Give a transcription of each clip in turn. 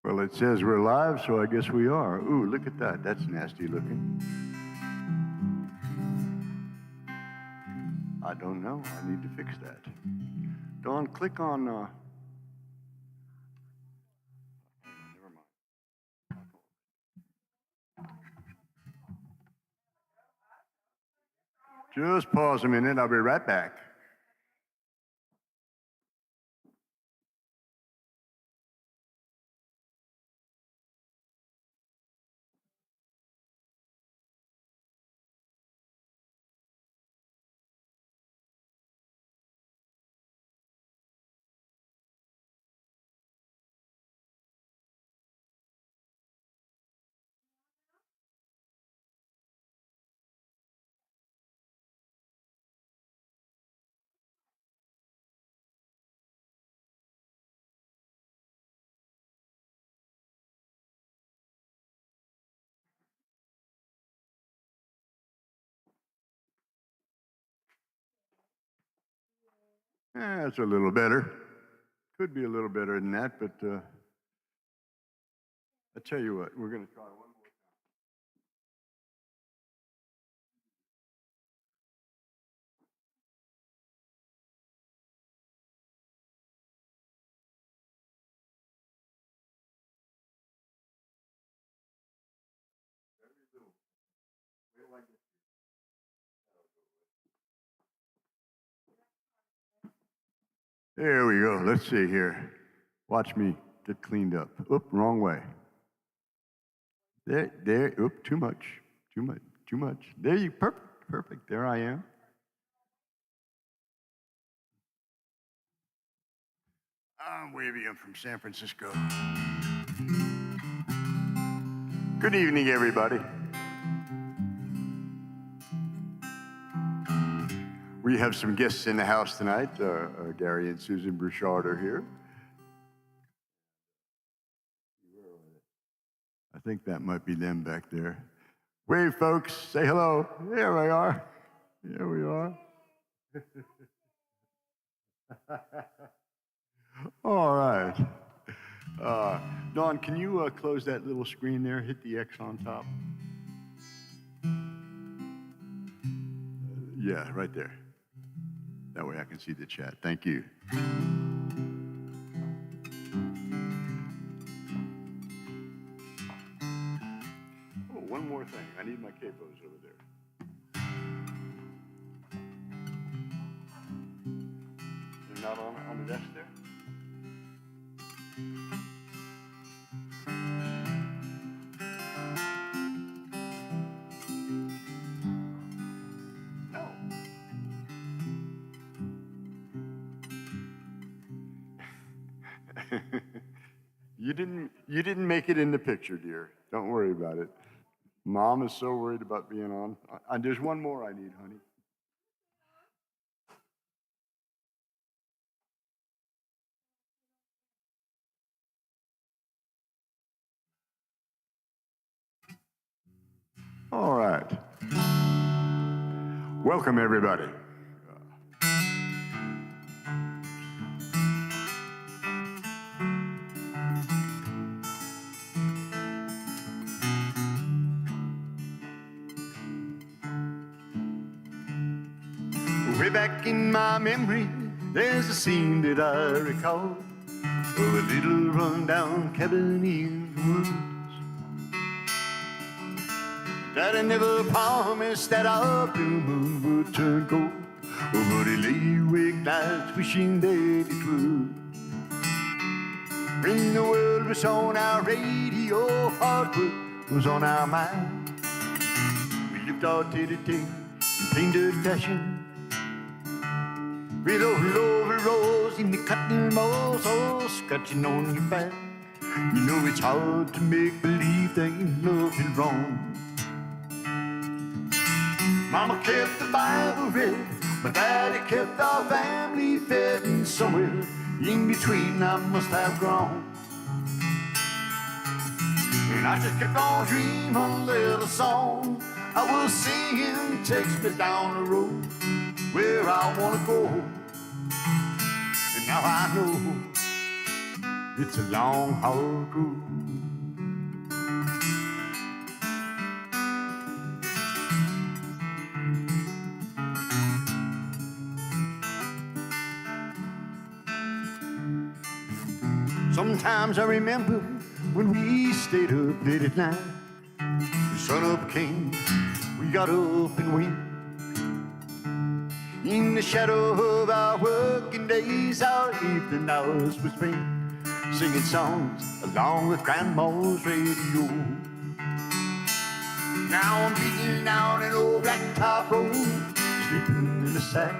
Well, it says we're live, so I guess we are. Ooh, look at that. That's nasty looking. I don't know. I need to fix that. Dawn, click on... never mind. Just pause a minute. I'll be right back. Yeah, it's a little better. Could be a little better than that, but I tell you what, we're going to try one more time. There we go. Let's see here. Watch me get cleaned up. Oop, wrong way. There. Oop, too much. There you, perfect. There I am. I'm Wavy. I'm from San Francisco. Good evening, everybody. We have some guests in the house tonight. Gary and Susan Bouchard are here. I think that might be them back there. Wave, folks. Say hello. There we are. Here we are. All right. Dawn, can you close that little screen there? Hit the X on top. Yeah, right there. That way I can see the chat. Thank you. Oh, one more thing. I need my capos over there. They're not on the desk there? You didn't make it in the picture, dear. Don't worry about it. Mom is so worried about being on. There's one more I need, honey. All right. Welcome, everybody. Way back in my memory, there's a scene that I recall of a little rundown cabin in the woods. Daddy never promised that our blue moon would turn gold, but he lay awake nights wishing that it would. When the world was on our radio, hard work was on our mind. We lived our day-to-day in plain dirt fashion, with old overalls in the cotton balls all scratching on your back. You know it's hard to make believe that nothing wrong. Mama kept the Bible read, my daddy kept our family fed, and somewhere in between I must have grown. And I just kept on dreaming a little song I will sing and takes me down the road where I wanna go. And now I know It's a long, hard road. Sometimes I remember when we stayed up late at night. The sun up came, we got up and went. In the shadow of our working days, our evening hours was spent singing songs along with Grandma's radio. Now I'm beating down an old blacktop road, sleeping in a sack.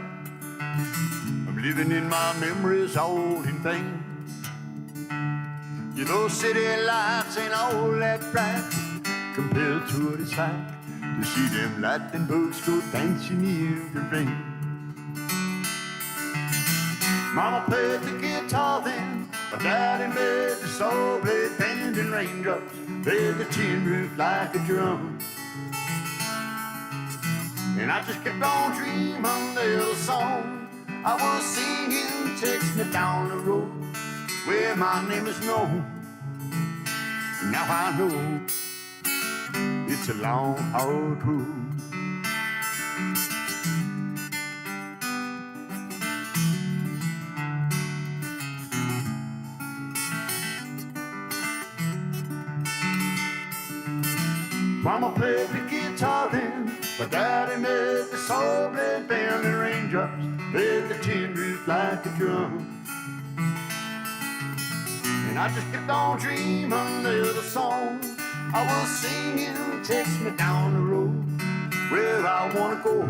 I'm living in my memories all in vain. You know, city lights ain't all that bright compared to what it's like to see them lightning bugs go dancing in the rain. Mama played the guitar then, my daddy made the saw blade band and raindrops played the tin roof like a drum. And I just kept on dreaming the little song I was singing, takes me down the road where my name is known. Now I know it's a long, hard road. Mama played the guitar then, my daddy made the saw blade band and raindrops played the tin roof like a drum. And I just kept on dreaming the little song I was singing, takes me down the road where I wanna go.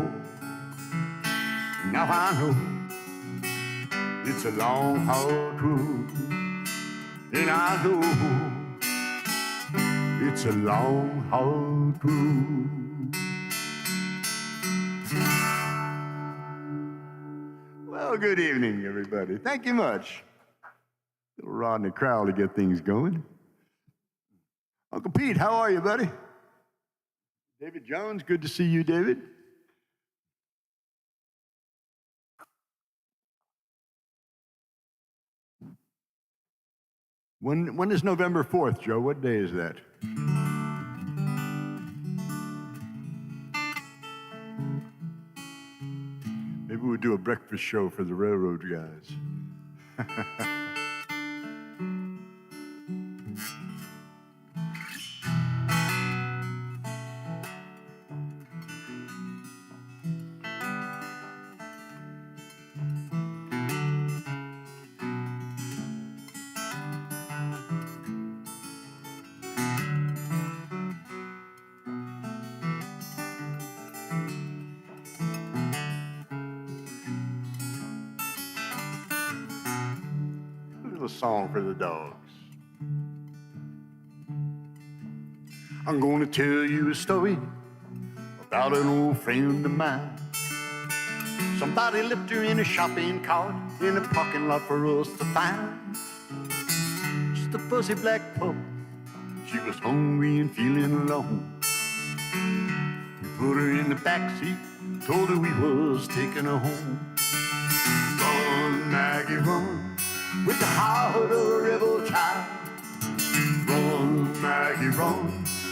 Now I know it's a long, hard road, and I know it's a long, hard road. Well, good evening, everybody. Thank you much. Little Rodney Crowell to get things going. Uncle Pete, how are you, buddy? David Jones, good to see you, David. When is November 4th, Joe? What day is that? Maybe we'll do a breakfast show for the railroad guys. A song for the dogs. I'm gonna tell you a story about an old friend of mine. Somebody left her in a shopping cart in a parking lot for us to find. Just a fuzzy black pup. She was hungry and feeling alone. We put her in the back seat, told her we was taking her home. Run, Maggie, run, with the heart of a rebel child. Run, Maggie, run,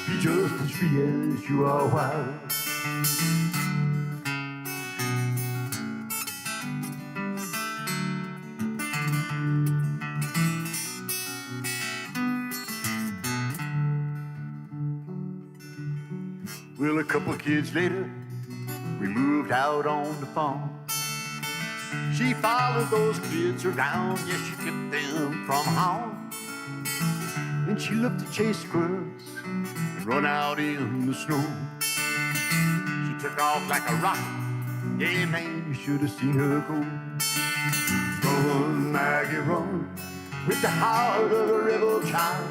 be just as free as you are wild. Well, a couple of kids later, we moved out on the farm. She followed those kids around, yes, she kept them from harm. And she loved to chase squirrels and run out in the snow. She took off like a rocket, yeah, man, you should have seen her go. Run, Maggie, run, with the heart of a rebel child.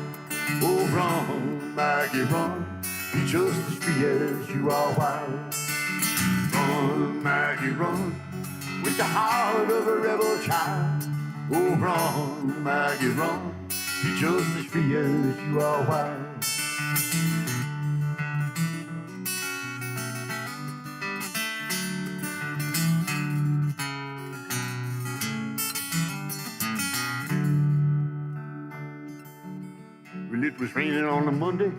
Oh, run, Maggie, run, be just as free as you are wild. Run, Maggie, run, with the heart of a rebel child. Oh, run, Maggie, run, be just as free as you are wild. It was raining on a Monday,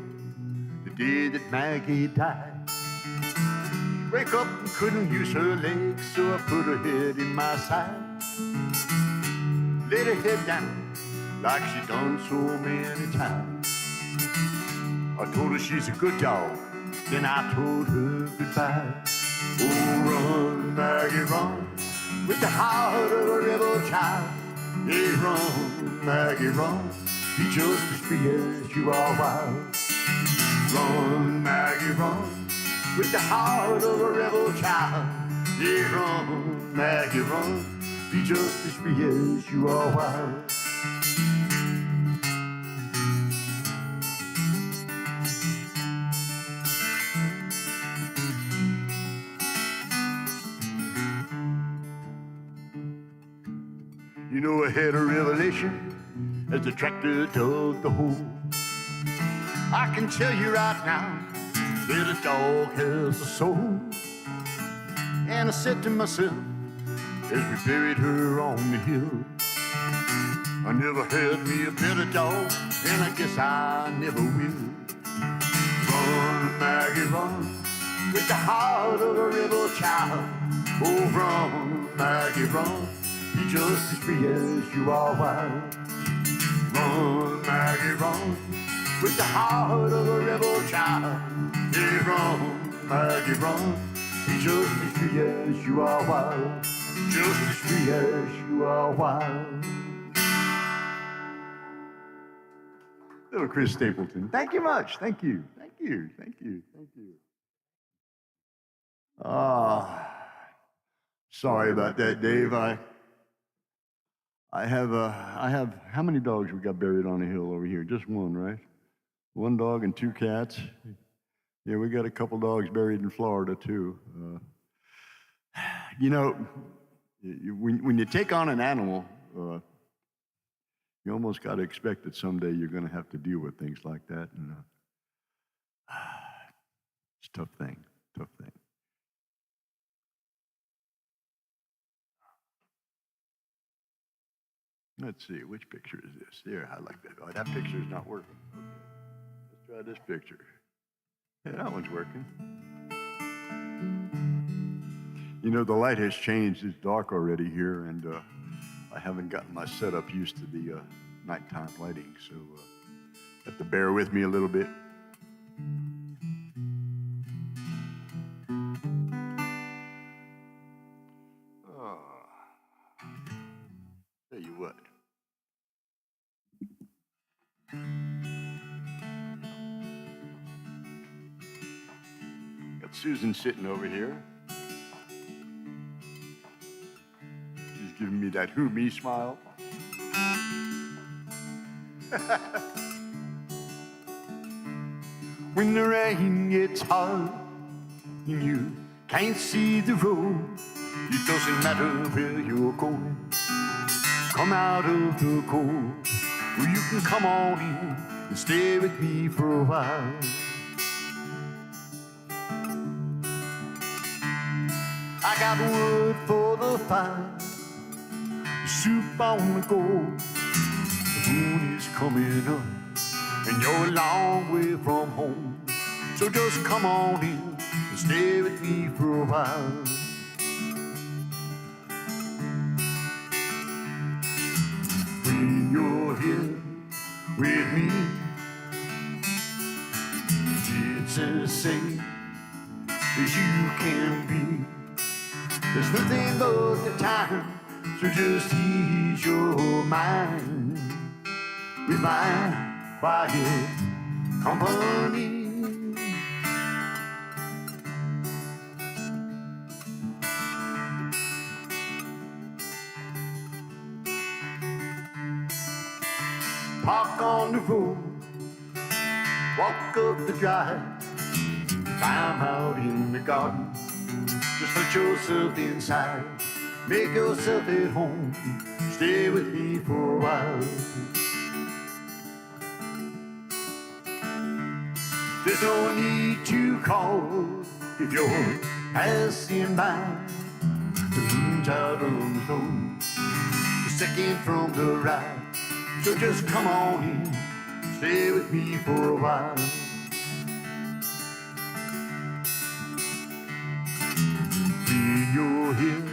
the day that Maggie died. She wake up and couldn't use her legs, so I put her head in my side. Laid her head down like she done so many times. I told her she's a good dog, then I told her goodbye. Oh, run, Maggie, run, with the heart of a rebel child. Hey, run, Maggie, run, be just as free as you are wild. Run, Maggie, run, with the heart of a rebel child. Hey, run, Maggie, run, be just as free as you are wild. You know, I had a revelation as the tractor dug the hole. I can tell you right now that a dog has a soul. And I said to myself as we buried her on the hill, I never had me a better dog, and I guess I never will. Run, Maggie, run, with the heart of a rebel child. Oh, run, Maggie, run, be just as free as you are wild. Run, Maggie, run, with the heart of a rebel child. Yeah, run, Maggie, run, be just as free as you are wild. Just as free as you are wild. Little Chris Stapleton. Thank you much. Thank you. Thank you. Thank you. Thank you. Sorry about that, Dave. I have, how many dogs we got buried on the hill over here? Just one, right? One dog and two cats. Yeah, we got a couple dogs buried in Florida, too. You know, when you take on an animal, you almost got to expect that someday you're going to have to deal with things like that. And it's a tough thing, tough thing. Let's see, which picture is this? There, I like that. Oh, that picture is not working. Okay. Let's try this picture. Yeah, that one's working. You know, the light has changed. It's dark already here, and I haven't gotten my setup used to the nighttime lighting, so have to bear with me a little bit. Tell you what. Got Susan sitting over here. She's giving me that who me smile. When the rain gets hard and you can't see the road, it doesn't matter where you're going. Come out of the cold, or you can come on in and stay with me for a while. I got wood for the fire, soup on the go. The moon is coming up, and you're a long way from home. So just come on in and stay with me for a while. When you're here with me, it's as safe as you can be. There's nothing but the time, so just ease your mind with my quiet company. Park on the road, walk up the drive, if I'm out in the garden, just let yourself inside, make yourself at home, stay with me for a while. There's no need to call if you're passing by. The moon's out on the road, the second from the right. So just come on in, stay with me for a while. When you're here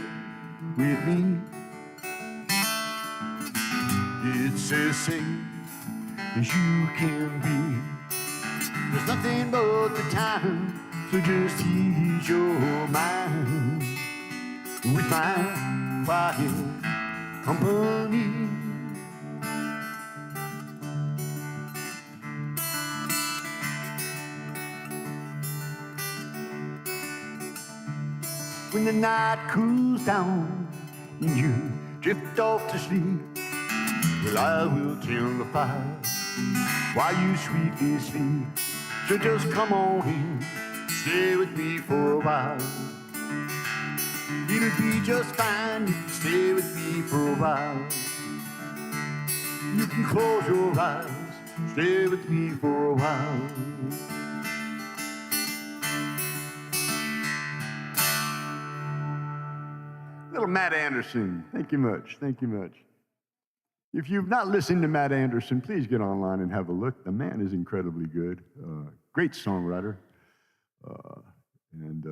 with me, it's as safe as you can be. There's nothing but the time, so just ease your mind with my quiet company. When the night cools down and you drift off to sleep, well, I will tend the fire while you sweetly sleep. So just come on in, stay with me for a while. It'll be just fine if you stay with me for a while. You can close your eyes, stay with me for a while. Little Matt Anderson, thank you much, thank you much. If you've not listened to Matt Anderson, please get online and have a look. The man is incredibly good, great songwriter, and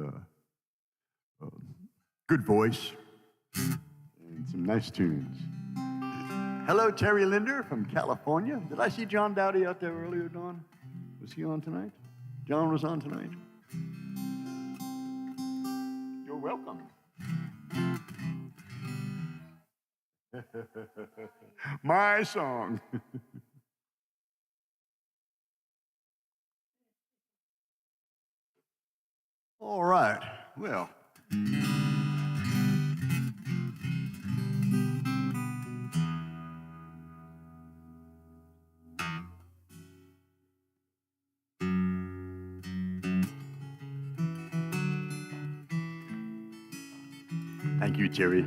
good voice, and some nice tunes. Hello, Terry Linder from California. Did I see John Dowdy out there earlier, Dawn? Was he on tonight? John was on tonight. You're welcome. My song. All right, well. Thank you, Terry.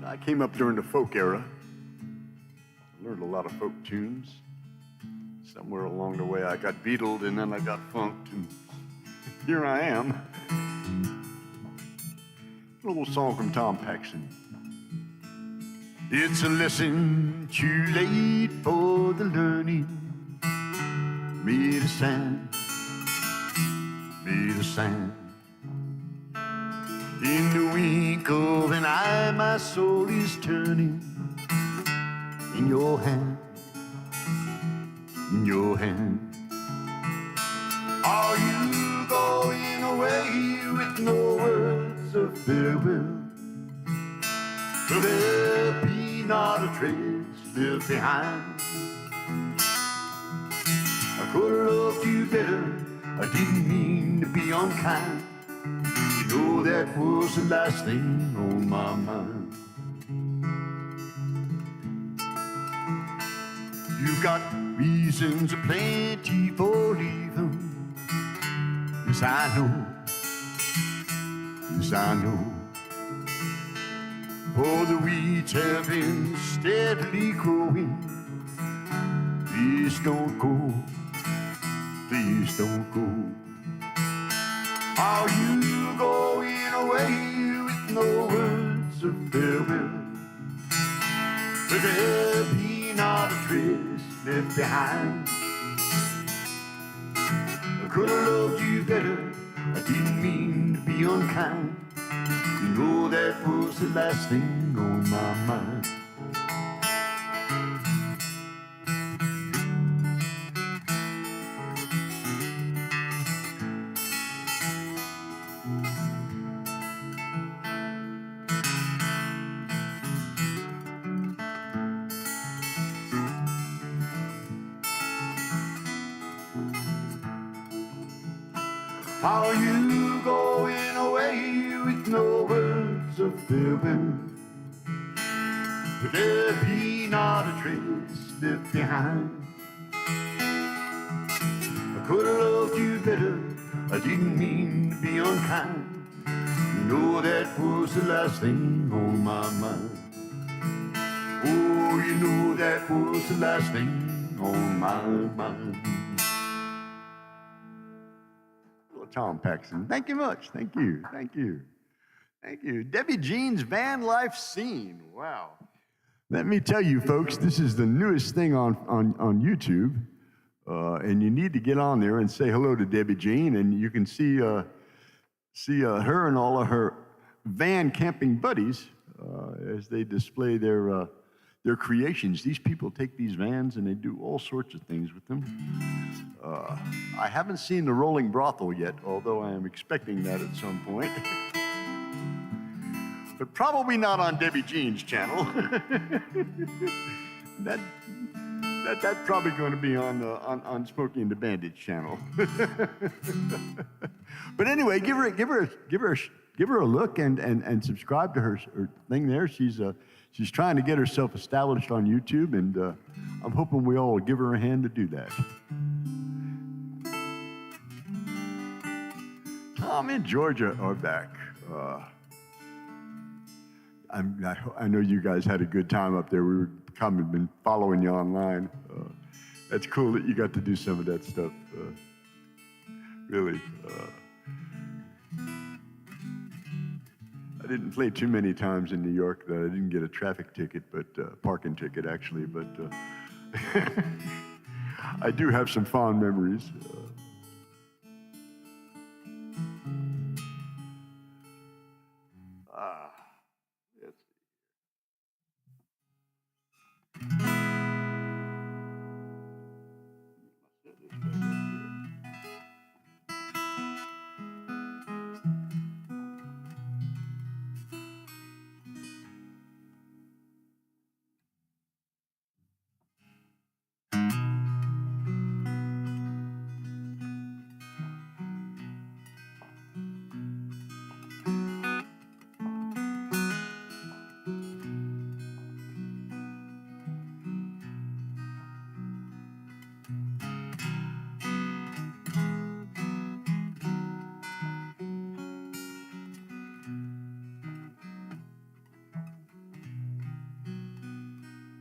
I came up during the folk era. I learned a lot of folk tunes. Somewhere along the way I got Beatled and then I got funked, and here I am. A little song from Tom Paxson. It's a lesson too late for the learning. Made of sand, made of sand. In the wink of an eye, my soul is turning. In your hand, in your hand. Are you going away with no words of farewell? Will there be not a trace left behind? I could have loved you better, I didn't mean to be unkind. You know that was the last thing on my mind. You got reasons aplenty for leaving. Yes, I know. Yes, I know. For the weeds have been steadily growing. Please don't go. Please don't go. Are you going away with no words of farewell? Will there be not a trace left behind? I could have loved you better, I didn't mean to be unkind. You know that was the last thing on my mind. Are you going away with no words of farewell? Will there be not a trace left behind? I could have loved you better, I didn't mean to be unkind. You know that was the last thing on my mind. Oh, you know that was the last thing on my mind. Tom Paxson. Thank you much. Thank you. Thank you. Thank you. Debbie Jean's Van Life Scene. Wow. Let me tell you, folks, this is the newest thing on YouTube. And you need to get on there and say hello to Debbie Jean, and you can see her and all of her van camping buddies as they display their creations. These people take these vans and they do all sorts of things with them. I haven't seen the rolling brothel yet, although I am expecting that at some point. But probably not on Debbie Jean's channel. That's probably going to be on Smokey and the Bandit's channel. But anyway, give her a look and subscribe to her thing there. She's trying to get herself established on YouTube, and I'm hoping we all will give her a hand to do that. Tom and Georgia are back. I know you guys had a good time up there. We've been following you online. That's cool that you got to do some of that stuff. Really. I didn't play too many times in New York that I didn't get a traffic ticket, but parking ticket actually. But I do have some fond memories.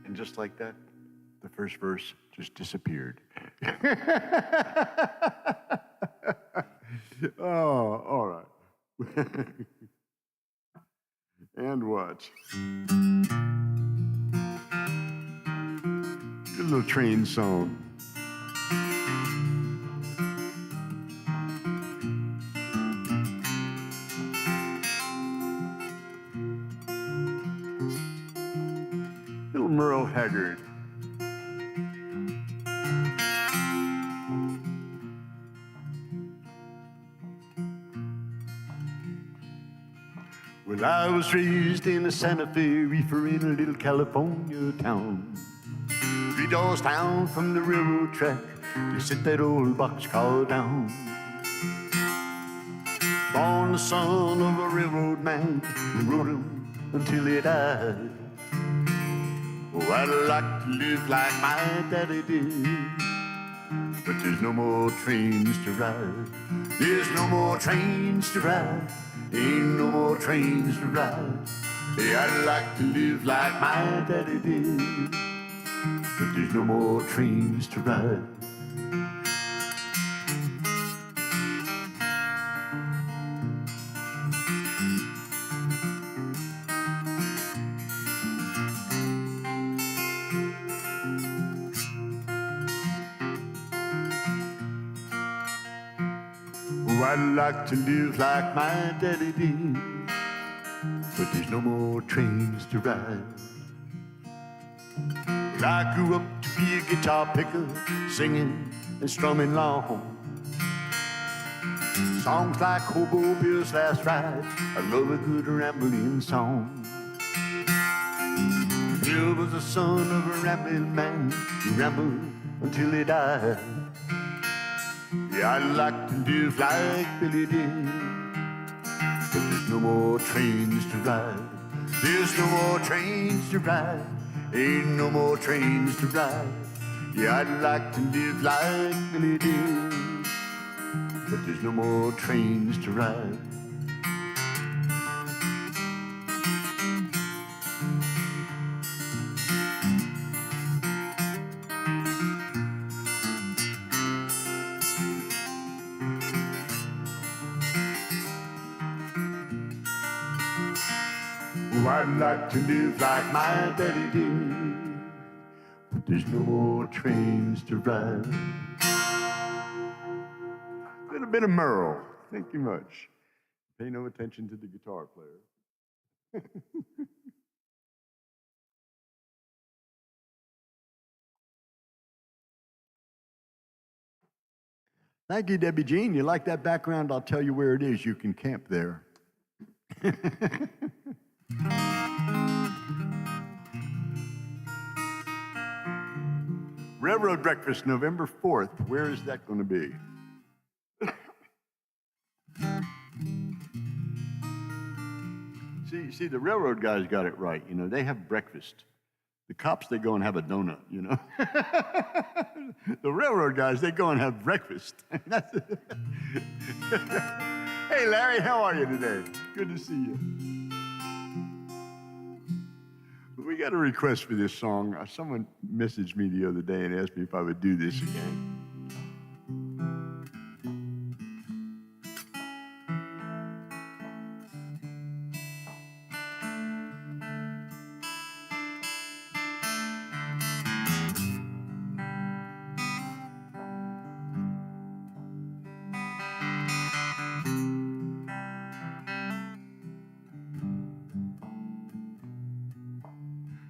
And just like that, the first verse just disappeared. Oh, all right. And what? A little train song. Little Merle Haggard. Well, I was raised in a Santa Fe reefer in a little California town. 3 doors down from the railroad track, they set that old boxcar down. Born the son of a railroad man who rode him until he died. Oh, I'd like to live like my daddy did, but there's no more trains to ride. There's no more trains to ride. Ain't no more trains to ride. Hey, I'd like to live like my daddy did, but there's no more trains to ride. Oh, I'd like to live like my daddy did, but there's no more trains to ride. Well, I grew up to be a guitar picker, singing and strumming long. Songs like Hobo Bill's Last Ride, I love a good rambling song. Bill was the son of a rambling man who rambled until he died. Yeah, I'd like to live like Billy did, but there's no more trains to ride. There's no more trains to ride. Ain't no more trains to ride. Yeah, I'd like to live like Billy did, but there's no more trains to ride. I'd like to live like my daddy did, but there's no more trains to ride. A little bit of Merle. Thank you much. Pay no attention to the guitar player. Thank you, Debbie Jean. You like that background? I'll tell you where it is. You can camp there. Railroad breakfast, November 4th. Where is that going to be? See, the railroad guys got it right. You know, they have breakfast. The cops, they go and have a donut, you know. The railroad guys, they go and have breakfast. Hey, Larry, how are you today? Good to see you. We got a request for this song. Someone messaged me the other day and asked me if I would do this again.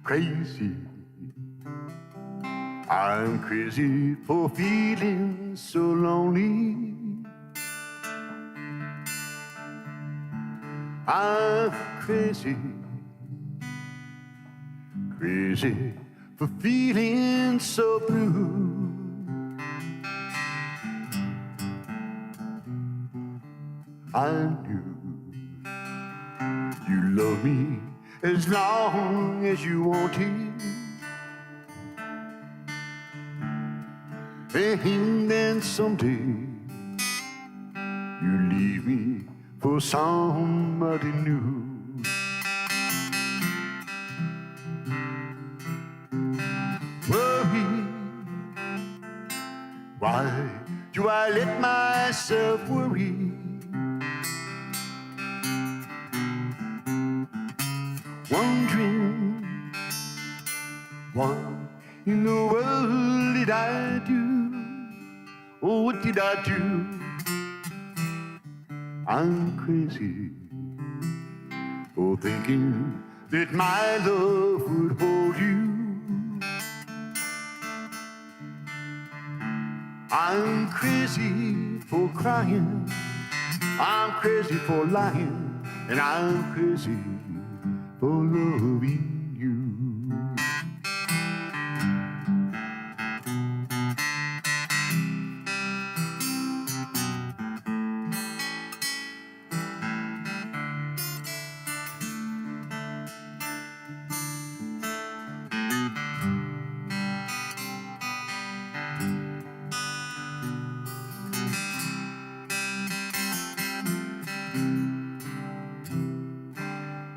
Crazy, I'm crazy for feeling so lonely. I'm crazy, crazy for feeling so blue. I knew you love me as long as you wanted, and then someday you leave me for somebody new. Worry, why do I let myself worry? Wondering what in the world did I do? Oh, what did I do? I'm crazy for thinking that my love would hold you. I'm crazy for crying, I'm crazy for lying, and I'm crazy for loving you.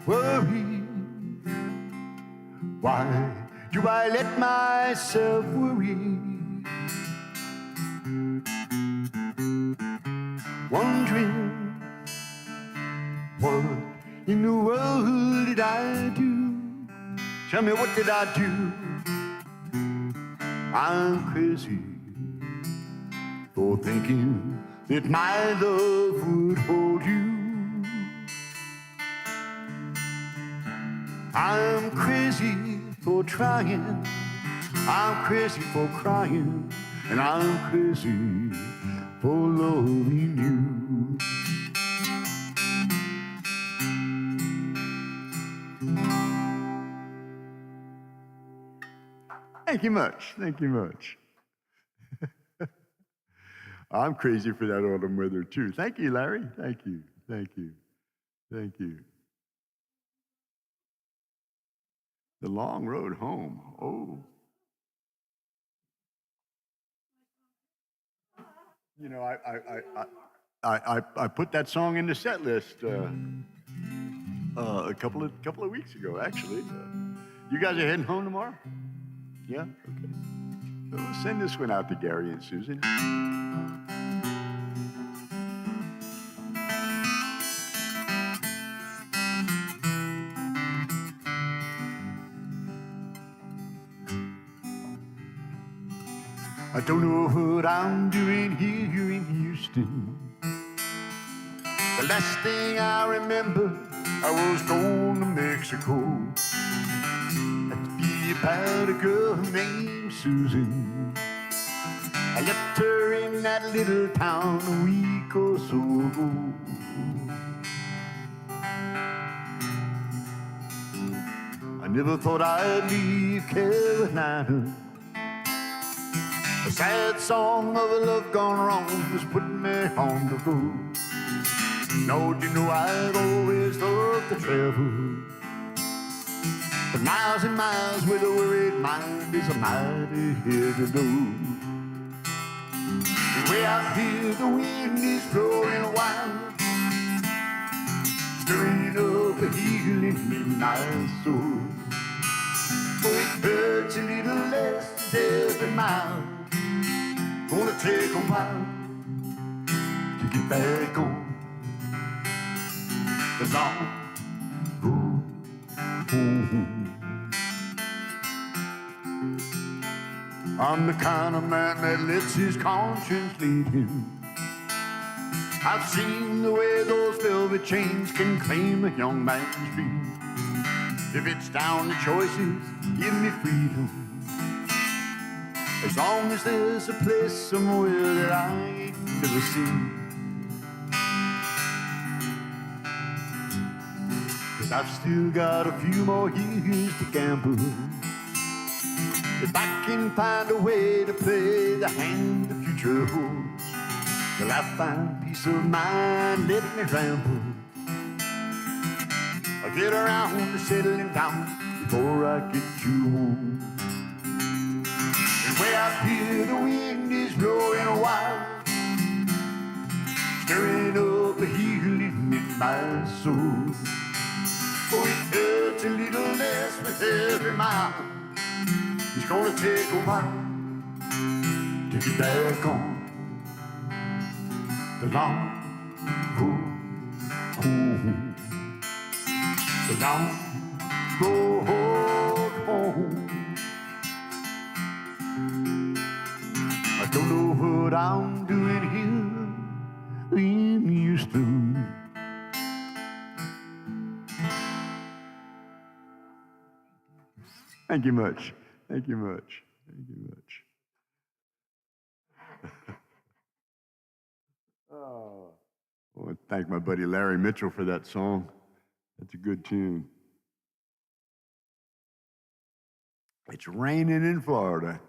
Worry, why do I let myself worry? Wondering what in the world did I do? Tell me, what did I do? I'm crazy for thinking that my love would hold you. I'm crazy for trying, I'm crazy for crying, and I'm crazy for loving you. Thank you much, thank you much. I'm crazy for that autumn weather too. Thank you, Larry. Thank you, thank you, thank you. The long road home. Oh. You know, I put that song in the set list a couple of weeks ago, actually. You guys are heading home tomorrow? Yeah? Okay. So we'll send this one out to Gary and Susan. I don't know what I'm doing here in Houston. The last thing I remember, I was going to Mexico. Had to be about a girl named Susan. I left her in that little town a week or so ago. I never thought I'd leave Carolina. A sad song of a love gone wrong was putting me on the road. No, you know I've always loved to travel, but miles and miles with a worried mind is a mighty heavy load. And way out here the wind is blowing wild, stirring up a healing in my soul. Oh, it hurts a little less every mile. Gonna take a while to get back on the long road home. I'm the kind of man that lets his conscience lead him. I've seen the way those velvet chains can claim a young man's dream. If it's down to choices, give me freedom. As long as there's a place somewhere that I ain't never seen. 'Cause I've still got a few more years to gamble. If I can find a way to play the hand the future holds, till I find peace of mind, let me ramble. I'll get around to settling down before I get you home. And way out here the wind is blowing wild, stirring up a healing in my soul. Oh, it hurts a little less with every mile. It's gonna take a while to get back on the long road home. The long road home. I don't know what I'm doing here in Houston. Thank you much. Thank you much. Thank you much. Oh, I want to thank my buddy Larry Mitchell for that song. That's a good tune. It's raining in Florida.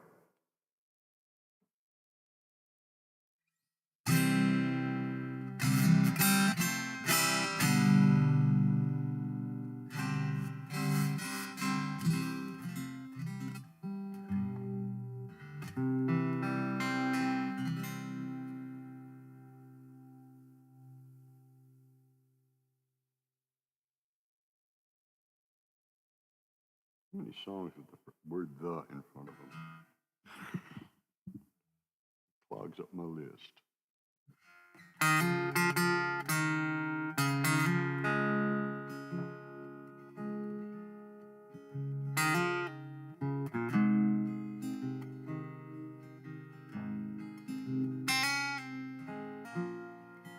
How many songs with the word "the" in front of them? Clogs up my list.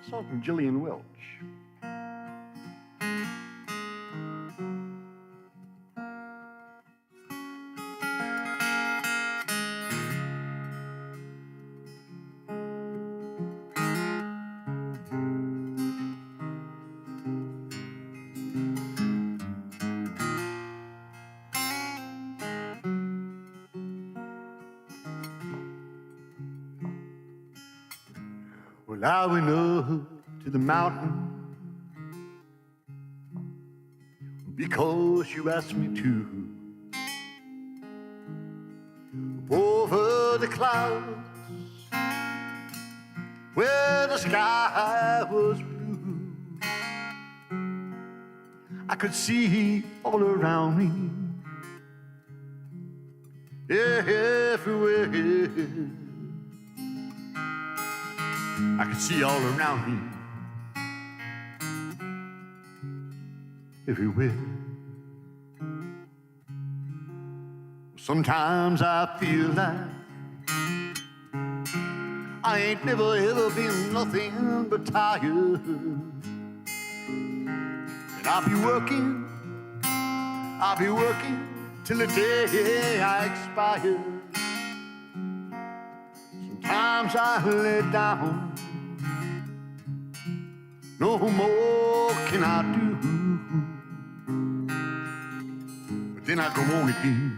A song from Gillian Welch. Well, I went up to the mountain because you asked me to. Over the clouds where the sky was blue, I could see all around me, everywhere. I could see all around me, everywhere. Sometimes I feel like I ain't never ever been nothing but tired. And I'll be working till the day I expire. Sometimes I lay down, no more can I do. But then I go on again,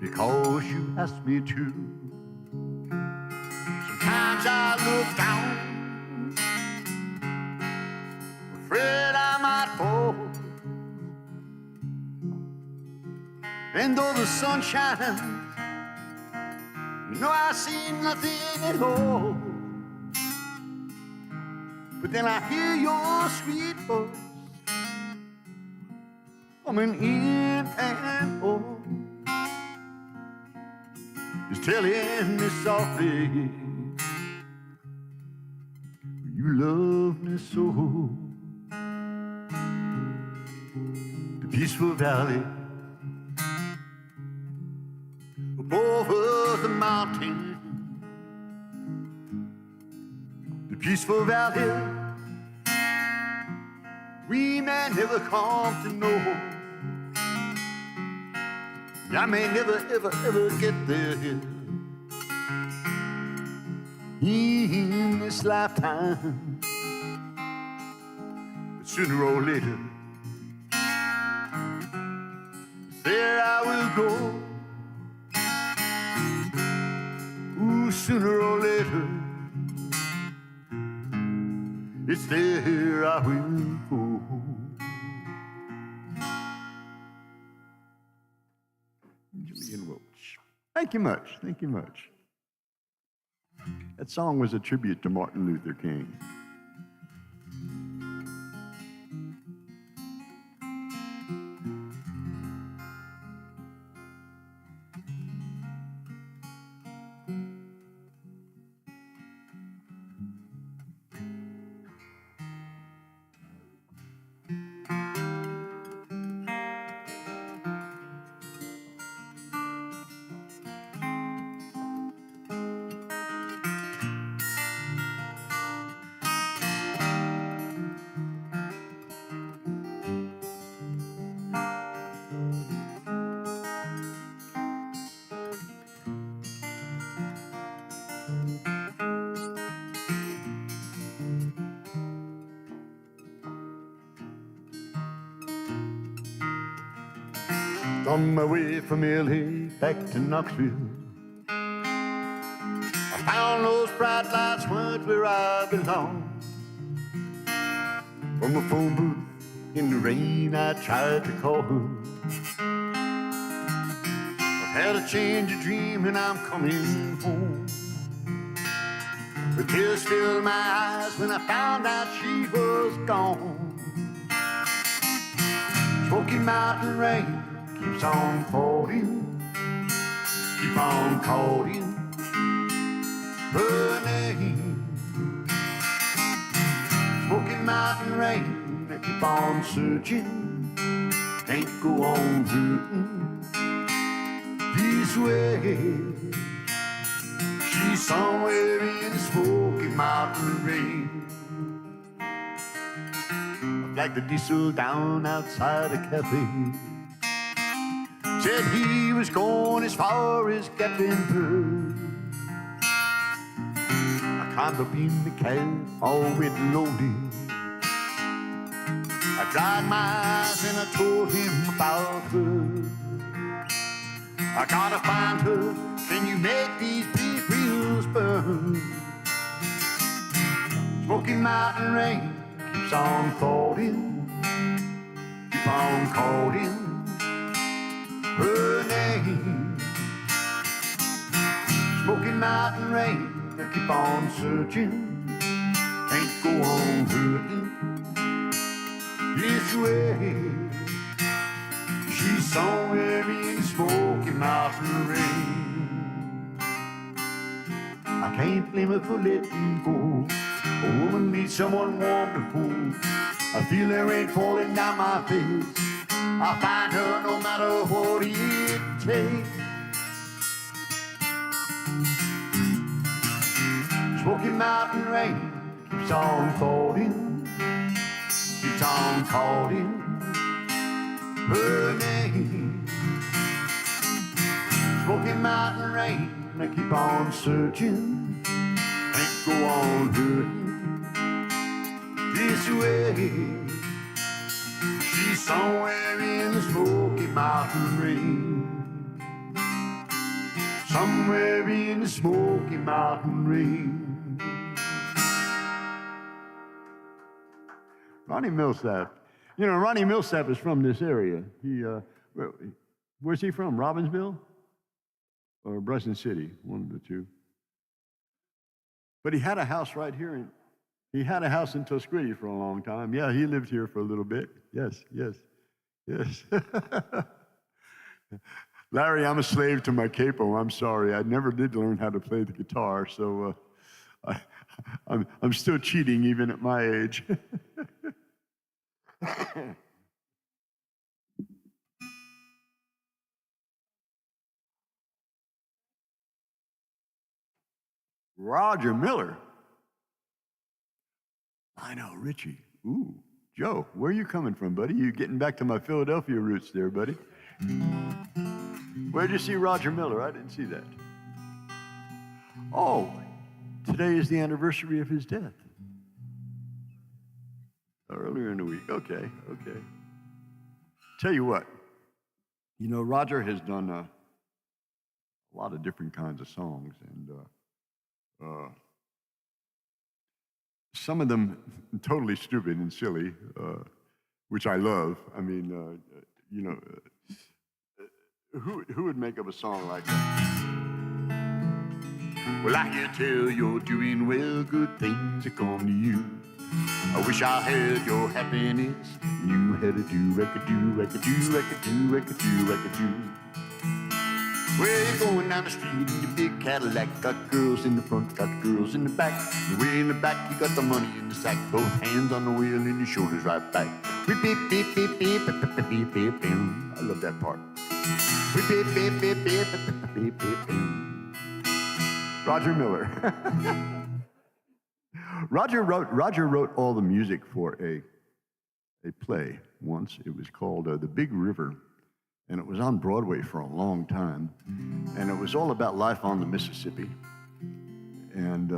because you asked me to. Sometimes I look down, afraid I might fall. And though the sun shines, you know I see nothing at all. But then I hear your sweet voice coming in and out, just telling me softly, you love me so. The peaceful valley over the mountain, the peaceful valley we may never come to know. I may never, ever, ever get there in this lifetime, but sooner or later, there I will go. Ooh, sooner or later, it's there I will go. Julian Welch. Thank you much. Thank you much. That song was a tribute to Martin Luther King. On my way from L.A. back to Knoxville, I found those bright lights weren't where I belong. From a phone booth in the rain, I tried to call her. I've had a change of dream and I'm coming home. But tears filled my eyes when I found out she was gone. Smoky Mountain rain keeps on falling, keep on calling her name. Smoky Mountain rain, they keep on searching, can't go on hurting this way. She's somewhere in Smoky Mountain rain. I flagged the diesel down outside a cafe. Said he was going as far as Gatlinburg. I climbed up in the cab, all wet and lonely. I dried my eyes and I told him about her. I gotta find her, can you make these big wheels burn? Smoky Mountain rain keeps on falling, keep on calling her name. Smoky Mountain rain, they keep on searching, can't go on hurting this way. She's somewhere in Smoky Mountain rain. I can't blame her for letting go. A woman needs someone warm to hold. I feel the rain falling down my face. I'll find her no matter what it takes. Smoky Mountain rain keeps on falling, keeps on calling her name. Smoky Mountain rain, I keep on searching, can't go on hurting this way. She's somewhere in the Smoky Mountain rain, somewhere in the Smoky Mountain rain. Ronnie Millsap. You know, Ronnie Millsap is from this area. Where's he from? Robbinsville? Or Brunswick City? One of the two. But he had a house right here. He had a house in Tuscany for a long time. Yeah, he lived here for a little bit. Yes. Larry, I'm a slave to my capo. I'm sorry. I never did learn how to play the guitar, so I'm still cheating even at my age. Roger Miller. I know, Richie. Ooh, Joe, where are you coming from, buddy? You getting back to my Philadelphia roots there, buddy? Where'd you see Roger Miller? I didn't see that. Oh, today is the anniversary of his death. Earlier in the week. Okay. Tell you what, you know, Roger has done a lot of different kinds of songs, and some of them totally stupid and silly, which I love. I mean, you know, who would make up a song like that? Well, I can tell you're doing well, good things are coming to you. I wish I had your happiness, knew how to do, I could do. Well, you're going down the street in your big Cadillac, got girls in the front, got girls in the back. Way in the back, you got the money in the sack, both hands on the wheel and your shoulders right back. Beep, beep, beep, beep, beep, beep, beep, beep, beep, beep. I love that part. Beep, beep, beep, beep, beep, beep, beep, beep, beep. Roger Miller. Roger wrote all the music for a play once. It was called The Big River, and it was on Broadway for a long time. And it was all about life on the Mississippi. And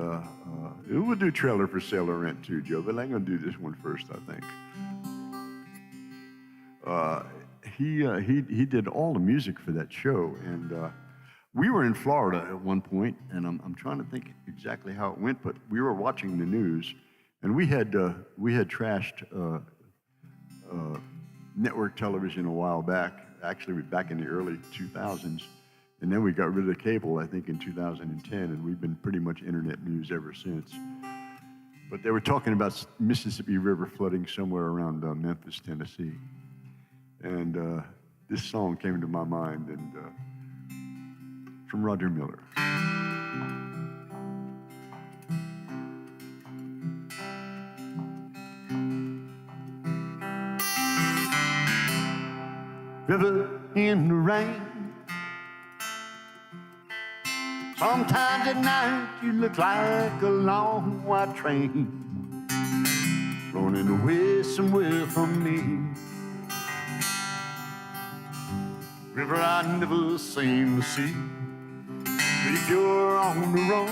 we'll do Trailer for Sale or Rent too, Joe, but I'm going to do this one first, I think. He did all the music for that show, and we were in Florida at one point, and I'm trying to think exactly how it went, but we were watching the news, and we had trashed network television a while back, actually back in the early 2000s, and then we got rid of cable, I think, in 2010, and we've been pretty much internet news ever since. But they were talking about Mississippi River flooding somewhere around Memphis, Tennessee, and this song came to my mind, and from Roger Miller. River in the rain. Sometimes at night you look like a long white train running away somewhere from me. River I never seem to see. If you're on the run,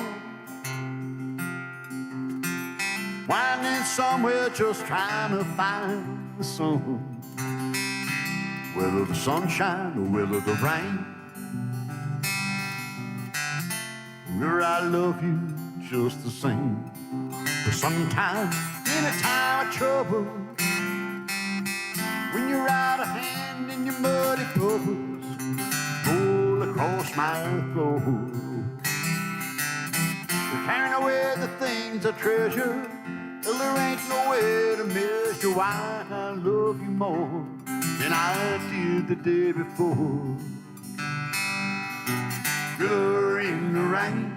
winding somewhere just trying to find the sun, whether the sunshine or whether the rain. River, I love you just the same. But sometimes in a time of trouble, when you're out of hand and your muddy bubbles roll across my floor, carrying away the things I treasure, well, there ain't no way to measure why I love you more than I did the day before. River in the rain.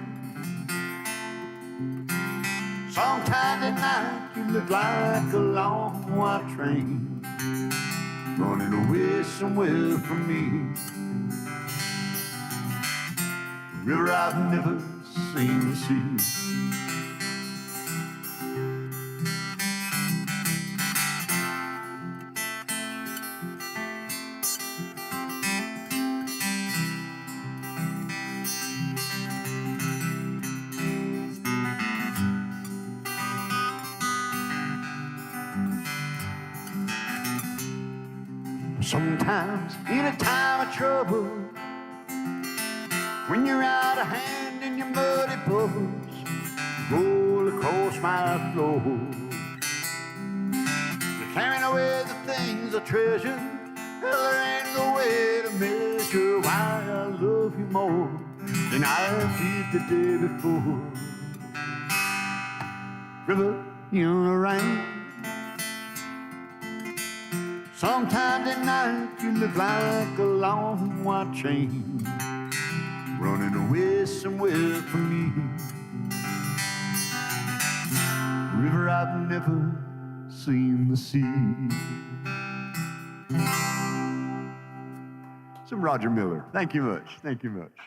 Sometimes at night you look like a long white train running away somewhere from me. River I've never seen the sea. Sometimes in a time of trouble, when you're out of hand and your muddy bubbles roll across my floor, you're carrying away the things I treasure. Well, there ain't no way to measure why I love you more than I did the day before. River in the rain. Sometimes at night you look like a long white chain running away somewhere from me. River, I've never seen the sea. Some Roger Miller. Thank you much. Thank you much.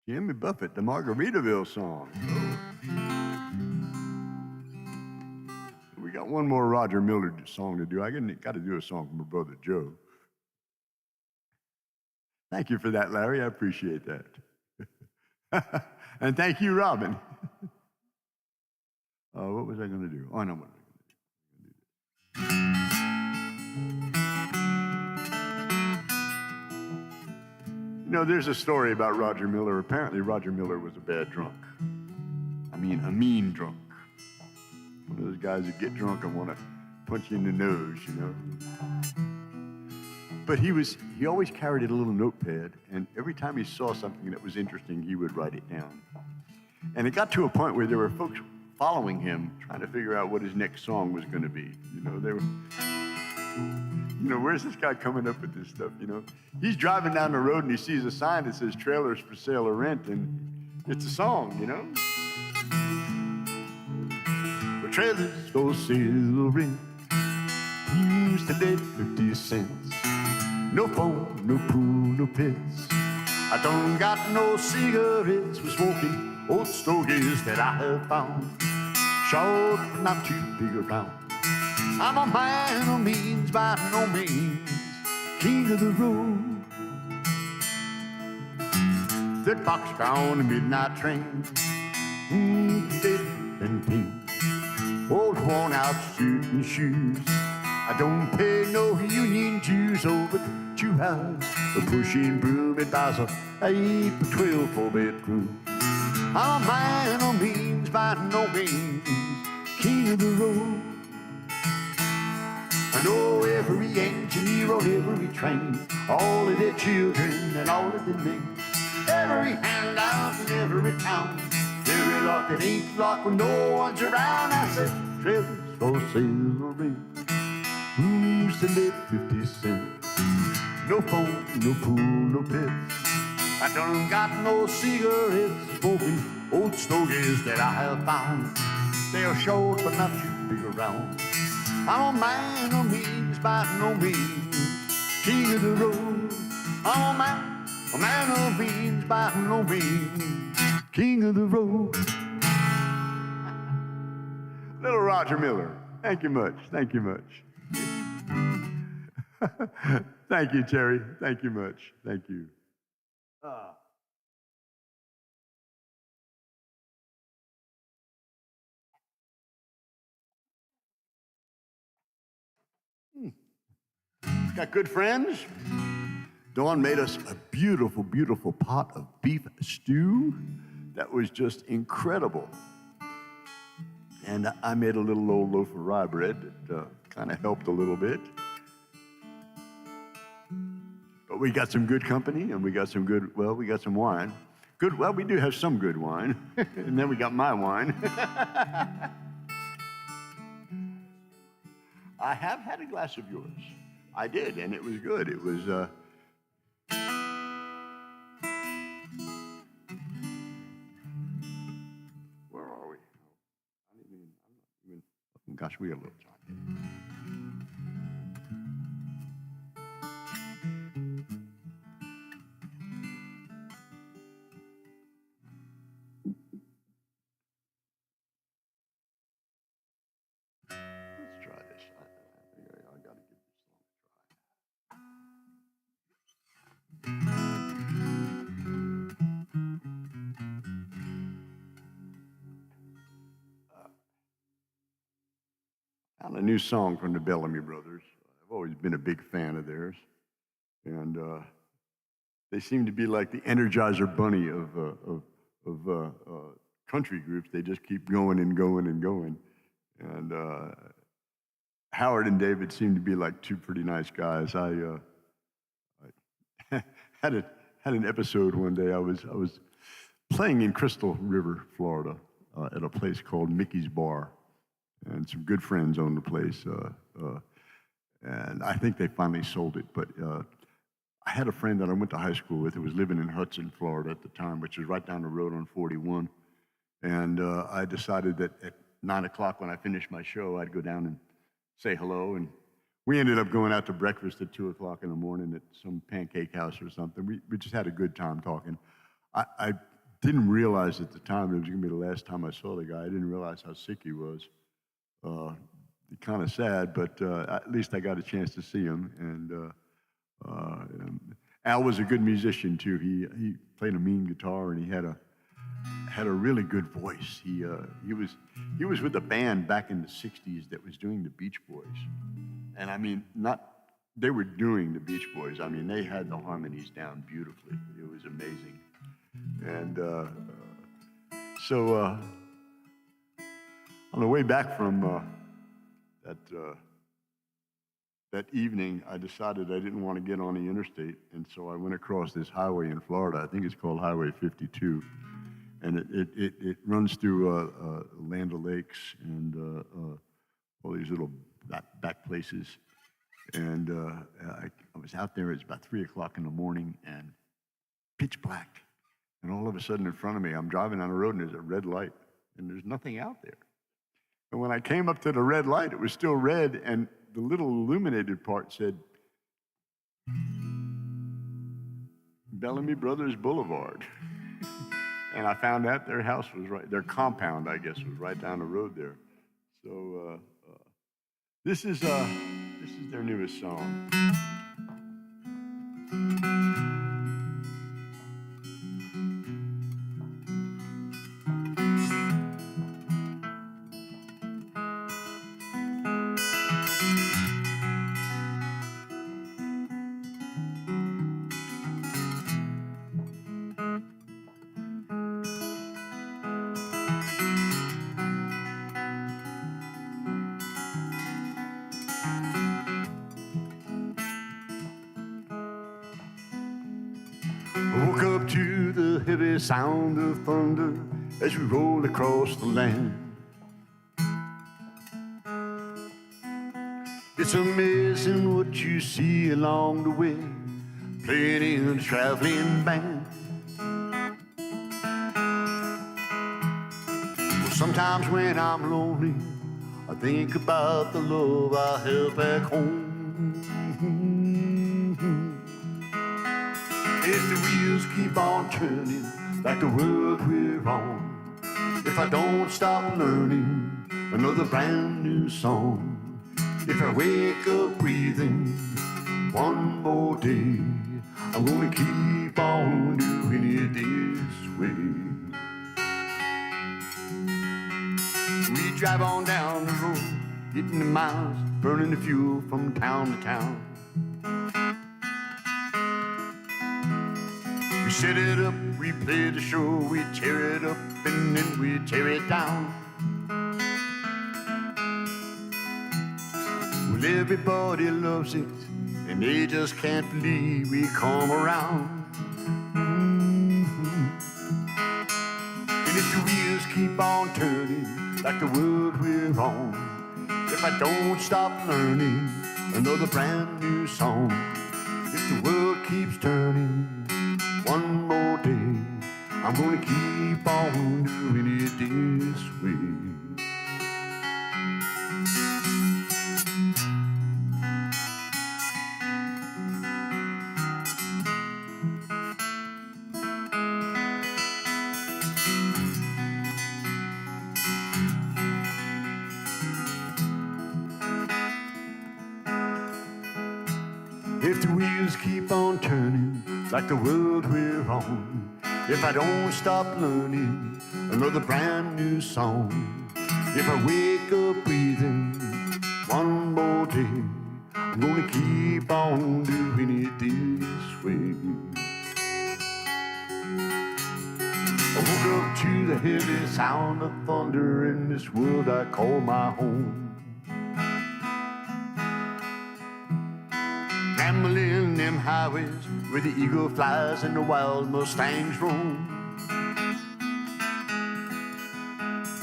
Jimmy Buffett, the Margaritaville song. We got one more Roger Miller song to do. I got to do a song for my brother Joe. Thank you for that, Larry. I appreciate that. And thank you, Robin. What was I going to do? Oh, I know what I was going to do. You know, there's a story about Roger Miller. Apparently, Roger Miller was a bad drunk. I mean, a mean drunk. One of those guys that get drunk and want to punch you in the nose, you know. But he always carried a little notepad, and every time he saw something that was interesting, he would write it down. And it got to a point where there were folks following him, trying to figure out what his next song was going to be. You know, they were... You know, where's this guy coming up with this stuff, you know? He's driving down the road and he sees a sign that says trailers for sale or rent, and it's a song, you know? The trailers for sale or rent used to let 50 cents. No phone, no pool, no pets. I don't got no cigarettes for smoking old stogies that I have found. Short, but not too big around. I'm a man of means, by no means king of the road. That boxcar on the midnight train, dead and pink. Old worn out shooting shoes. I don't pay no union dues over 2 hours. The pushing broom it buys a 8 by 12 4-bedroom. I'm a man of means, by no means king of the road. I know every engineer on every train, all of their children and all of their names. Every handout in every town, every lock that ain't locked when no one's around. I said, trailers for sale or rent, who's to let 50 cents? No phone, no pool, no pets. I don't got no cigarettes, smoking old stogies that I have found. They are short but not too big around. I'm a man of means, by no means king of the road. I'm a man of means, by no means king of the road. Little Roger Miller. Thank you much. Thank you much. Thank you, Terry. Thank you much. Thank you. Got good friends? Dawn made us a beautiful, beautiful pot of beef stew that was just incredible. And I made a little old loaf of rye bread that kind of helped a little bit. But we got some good company, and we got some good, well, we got some wine. Good, well, we do have some good wine. And then we got my wine. I have had a glass of yours. I did, and it was good. It was, where are we? I'm not even, oh, gosh, we got a little time. Let's try this. I got to give this song a try. a new song from the Bellamy Brothers. I've always been a big fan of theirs. And they seem to be like the Energizer Bunny of country groups. They just keep going and going and going. And Howard and David seem to be like two pretty nice guys. I had an episode one day. I was playing in Crystal River, Florida, at a place called Mickey's Bar, and some good friends owned the place. And I think they finally sold it, but I had a friend that I went to high school with who was living in Hudson, Florida at the time, which was right down the road on 41. And I decided that at 9 o'clock when I finished my show, I'd go down and say hello. And we ended up going out to breakfast at 2 o'clock in the morning at some pancake house or something. We just had a good time talking. I didn't realize at the time it was going to be the last time I saw the guy. I didn't realize how sick he was. Kind of sad, but at least I got a chance to see him. And Al was a good musician too. He played a mean guitar, and he had a really good voice. He was with a band back in the '60s that was doing the Beach Boys, and I mean, they were doing the Beach Boys. I mean, they had the harmonies down beautifully. It was amazing. And so on the way back from that evening, I decided I didn't want to get on the interstate, and so I went across this highway in Florida. I think it's called Highway 52, and it runs through Land O'Lakes and all these little back places. And I was out there. It's about 3 o'clock in the morning, and pitch black. And all of a sudden, in front of me, I'm driving on the road, and there's a red light, and there's nothing out there. And when I came up to the red light, it was still red, and the little illuminated part said, Bellamy Brothers Boulevard. And I found out their house was right, their compound, I guess, was right down the road there. So this is their newest song. Woke up to the heavy sound of thunder as we rolled across the land. It's amazing what you see along the way, playing in a traveling band. Well, sometimes when I'm lonely, I think about the love I held back home. If the wheels keep on turning like the world we're on, if I don't stop learning another brand new song, if I wake up breathing one more day, I'm gonna keep on doing it this way. We drive on down the road, hitting the miles, burning the fuel from town to town. We set it up, we play the show, we tear it up and then we tear it down. Well, everybody loves it and they just can't believe we come around. And if the wheels keep on turning like the world we're on, if I don't stop learning another brand new song, if the world keeps turning one more day, I'm gonna keep on doing it this way. If the wheels keep on turning like the world we're on, if I don't stop learning another brand new song, if I wake up breathing I'm gonna keep on doing it this way. I woke up to the heavy sound of thunder in this world I call my home. Rambling them highways where the eagle flies and the wild mustangs roam.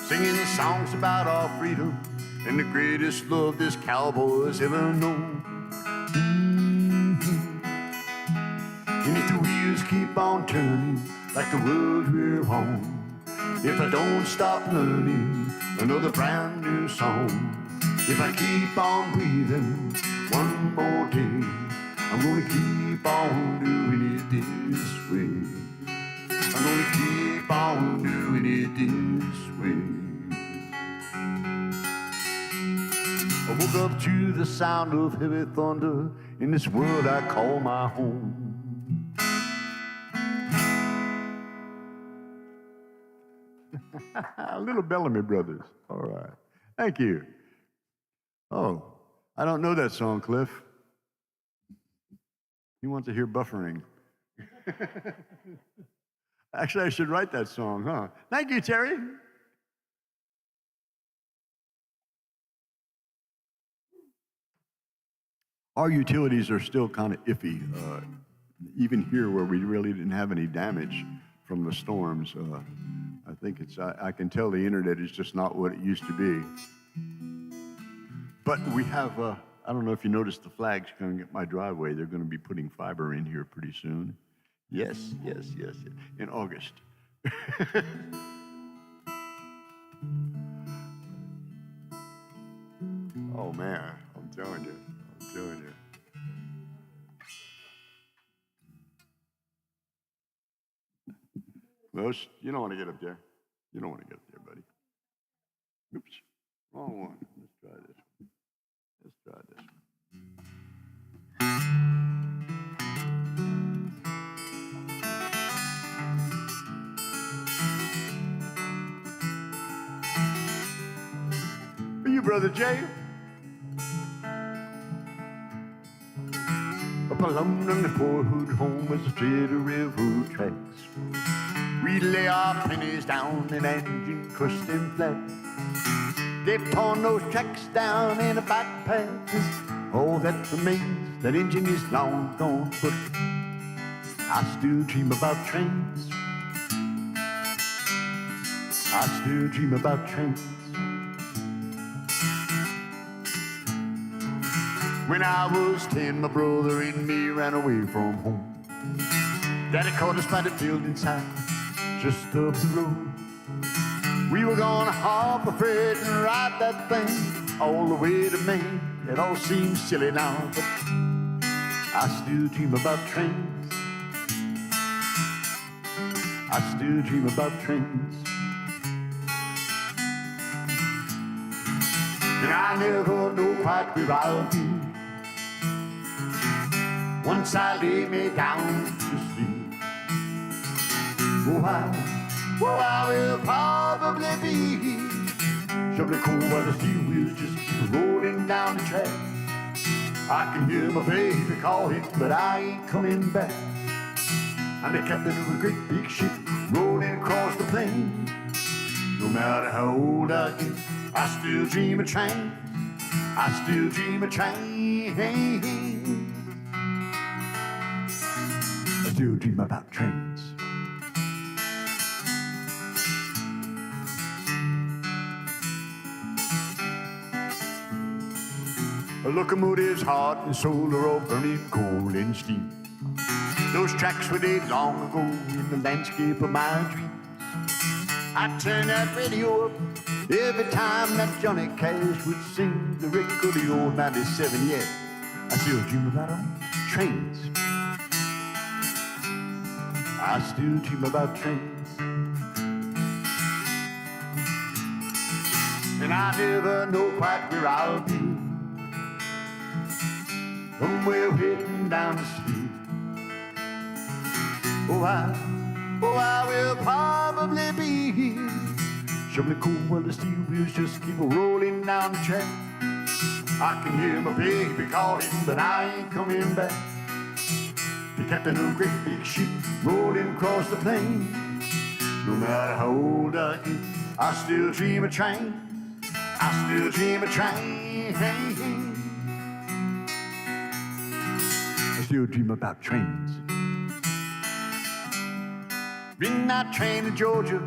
Singing songs about our freedom and the greatest love this cowboy's ever known. And if the wheels keep on turning like the world we're on, if I don't stop learning another brand new song, if I keep on breathing one more day, I'm gonna keep on doing it this way. I'm gonna keep on doing it this way. I woke up to the sound of heavy thunder in this world I call my home. Little Bellamy Brothers. All right. Thank you. Oh, I don't know that song, Cliff. You want to hear buffering. Actually, I should write that song, huh? Thank you, Terry. Our utilities are still kind of iffy. Even here where we really didn't have any damage from the storms, I think I can tell the internet is just not what it used to be. But we have, I don't know if you noticed the flags coming up my driveway. They're going to be putting fiber in here pretty soon. Yes, in August. Oh, man, I'm telling you. Most, you don't want to get up there. You don't want to get up there, buddy. Oops, wrong one. Let's try this one. For you, Brother Jay. Up along the boyhood home as the straight railroad tracks, we lay our pennies down in engine crusted flat. They torn those tracks down in a back patches. All that remains, that engine is long gone, but I still dream about trains. I still dream about trains. When I was 10, my brother and me ran away from home. Daddy caught us by the field inside, just up the road. We were gonna hop a freight and ride that thing all the way to Maine. It all seems silly now, but I still dream about trains. I still dream about trains. And I never know quite where I'll be once I lay me down to sleep. Oh, I will probably be shoveling coal while the steel wheels just keep rolling down the track. I can hear my baby calling, but I ain't coming back. I'm the captain of a great big ship rolling across the plain. No matter how old I get, I still dream of trains. I still dream of trains. I still dream about trains. Locomotives, heart and soul are all burning coal and steam. Those tracks were laid long ago in the landscape of my dreams. I turn that radio up every time that Johnny Cash would sing the record of the old 97. Yeah, I still dream about trains. I still dream about trains. And I never know quite where I'll be. Somewhere heading down the street. Oh, I will probably be here shoveling coal while the steel wheels just keep rolling down the track. I can hear my baby calling, but I ain't coming back. He kept a great big ship rolling across the plain. No matter how old I get, I still dream of trains. I still dream of trains. I still dream about trains. Riding that train to Georgia,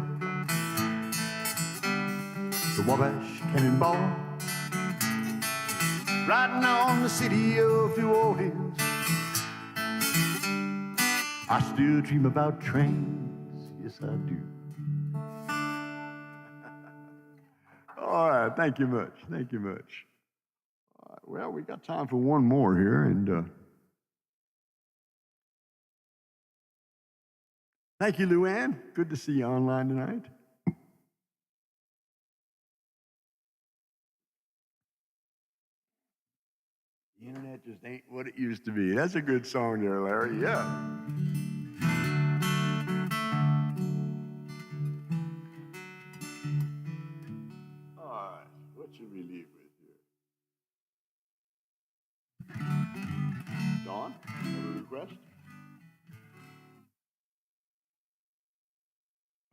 the Wabash Cannonball, riding on the city of New Orleans. I still dream about trains, yes I do. All right, thank you much, thank you much. All right, well, we got time for one more here, and thank you, Luann. Good to see you online tonight. The internet just ain't what it used to be. That's a good song there, Larry. Yeah. All right. What should we leave with here? Dawn, have a request?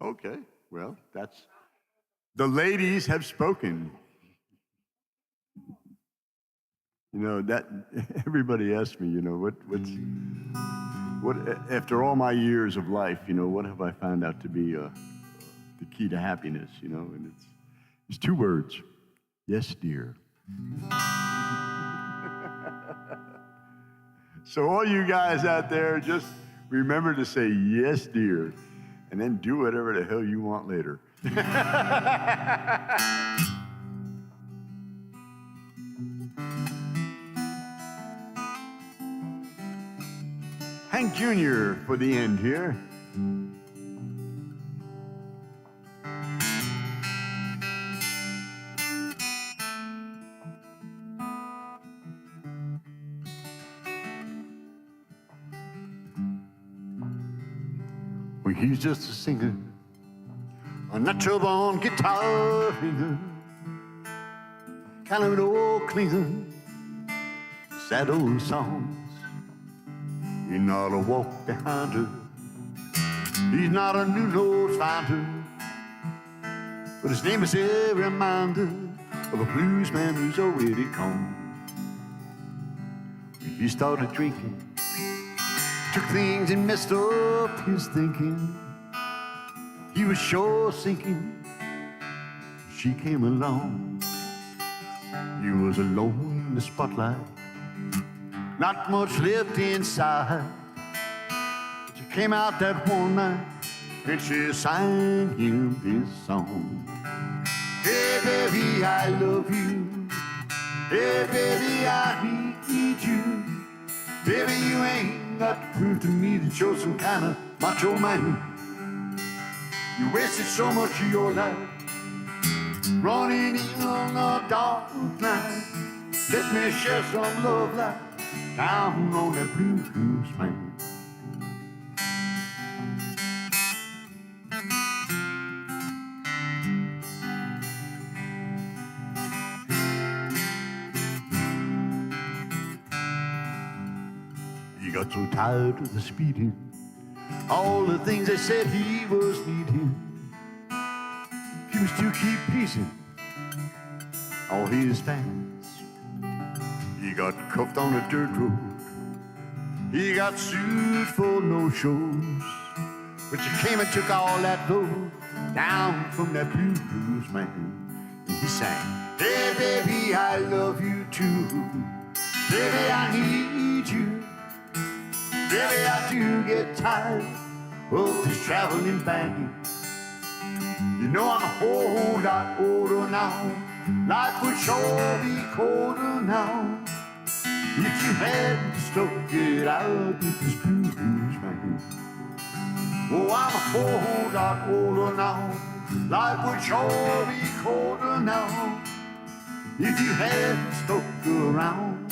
Okay. Well, that's the ladies have spoken. You know, that everybody asks me, you know, what after all my years of life, you know, what have I found out to be the key to happiness, you know? And it's two words. Yes, dear. So all you guys out there, just remember to say yes, dear, and then do whatever the hell you want later. Hank Jr. for the end here. Well, he's just a singer, a natural born guitar finger, kind of an old cleaner, sad old songs. He's not a walk behind her, he's not a new note finder, but his name is a reminder of a blues man who's already gone. When he started drinking, took things and messed up his thinking. He was sure sinking, she came along. He was alone in the spotlight, not much left inside. But she came out that one night and she sang him this song. Hey baby, I love you. Hey baby, I need you. Baby, you ain't got to prove to me that you're some kind of macho man. You wasted so much of your life running in on a dark night. Let me share some love light down on that blues man. He got so tired of the speeding, all the things they said he was needing. He was to keep pleasing all his fans. He got cuffed on a dirt road, he got sued for no shows. But you came and took all that load down from that blues man. And he sang, hey baby, I love you too. Baby, I need you. Baby, I do get tired of this traveling band. You know I'm a whole lot older now. Life would sure be colder now if you hadn't stuck it out with this blues man. Oh, I'm a whole lot older now. Life would sure be colder now if you hadn't stuck around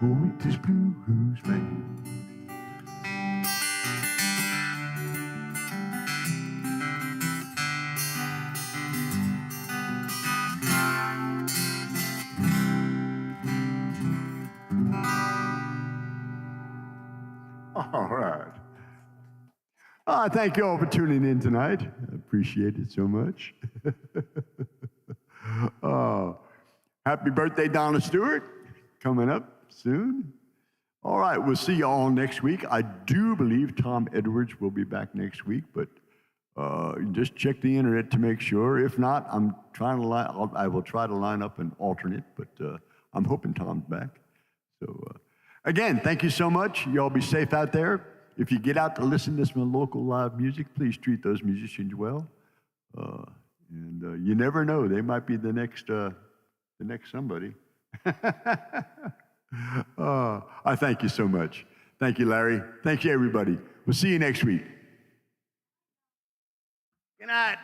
with this blues man. All right. Thank you all for tuning in tonight. I appreciate it so much. Happy birthday, Donna Stewart, coming up soon. All right, we'll see you all next week. I do believe Tom Edwards will be back next week, but just check the internet to make sure. If not, I will try to line up an alternate, but I'm hoping Tom's back. So again, thank you so much. You all be safe out there. If you get out to listen to some local live music, please treat those musicians well. And you never know; they might be the next somebody. I thank you so much. Thank you, Larry. Thank you, everybody. We'll see you next week. Good night.